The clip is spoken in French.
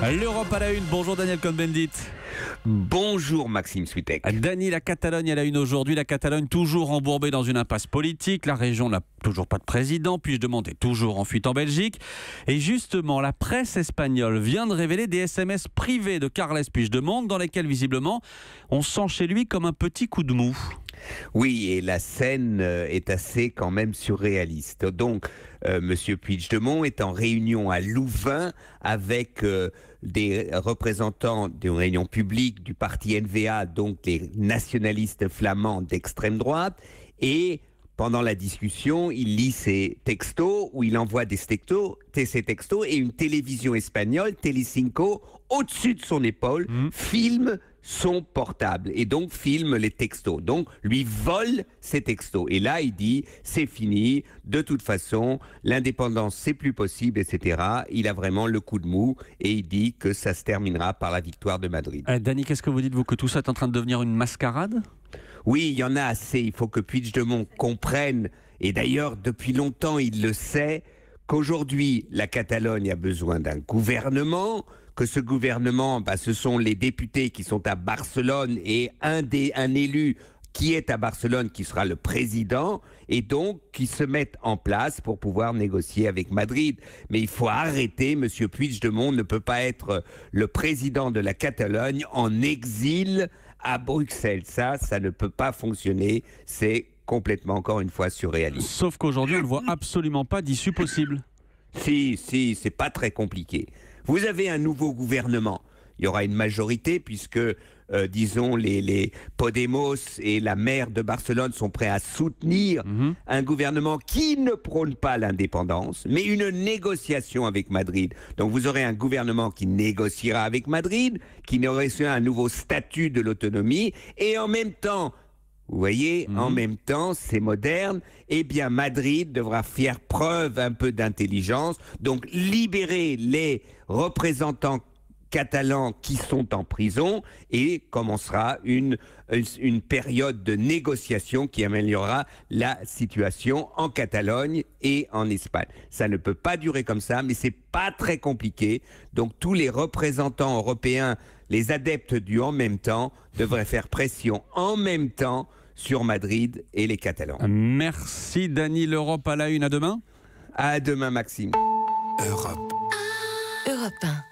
L'Europe à la une, bonjour Daniel Cohn-Bendit. Bonjour Maxime Switek. Dany, la Catalogne à la une aujourd'hui. La Catalogne toujours embourbée dans une impasse politique. La région n'a toujours pas de président. Puigdemont est toujours en fuite en Belgique. Et justement, la presse espagnole vient de révéler des SMS privés de Carles Puigdemont dans lesquels visiblement on sent chez lui comme un petit coup de mou. Oui, et la scène est assez quand même surréaliste. Donc, Monsieur Puigdemont est en réunion à Louvain avec des représentants d'une réunion publique du parti NVA, donc les nationalistes flamands d'extrême droite, et pendant la discussion, il lit ses textos, ou il envoie ses textos, et une télévision espagnole, Telecinco, au-dessus de son épaule, filme son portable, et donc filme les textos. Donc, lui vole ses textos. Et là, il dit, c'est fini, de toute façon, l'indépendance, c'est plus possible, etc. Il a vraiment le coup de mou, et il dit que ça se terminera par la victoire de Madrid. Dany, qu'est-ce que vous dites, vous, que tout ça est en train de devenir une mascarade ? Oui, il y en a assez. Il faut que Puigdemont comprenne, et d'ailleurs, depuis longtemps, il le sait, qu'aujourd'hui, la Catalogne a besoin d'un gouvernement, que ce gouvernement, ce sont les députés qui sont à Barcelone et un élu qui est à Barcelone, qui sera le président, et donc qui se mettent en place pour pouvoir négocier avec Madrid. Mais il faut arrêter, Monsieur Puigdemont ne peut pas être le président de la Catalogne en exil à Bruxelles. Ça ne peut pas fonctionner. C'est complètement, encore une fois, surréaliste. Sauf qu'aujourd'hui, on ne voit absolument pas d'issue possible. Si, c'est pas très compliqué. Vous avez un nouveau gouvernement. Il y aura une majorité puisque, disons, les Podemos et la maire de Barcelone sont prêts à soutenir un gouvernement qui ne prône pas l'indépendance, mais une négociation avec Madrid. Donc vous aurez un gouvernement qui négociera avec Madrid, qui négociera un nouveau statut de l'autonomie, et en même temps, vous voyez, en même temps, c'est moderne, eh bien Madrid devra faire preuve un peu d'intelligence, donc libérer les représentants catalans qui sont en prison, et commencera une période de négociation qui améliorera la situation en Catalogne et en Espagne. Ça ne peut pas durer comme ça, mais c'est pas très compliqué. Donc tous les représentants européens, les adeptes du en même temps, devraient faire pression en même temps sur Madrid et les Catalans. Merci Dany, l'Europe à la une, à demain. À demain Maxime. Europe 1.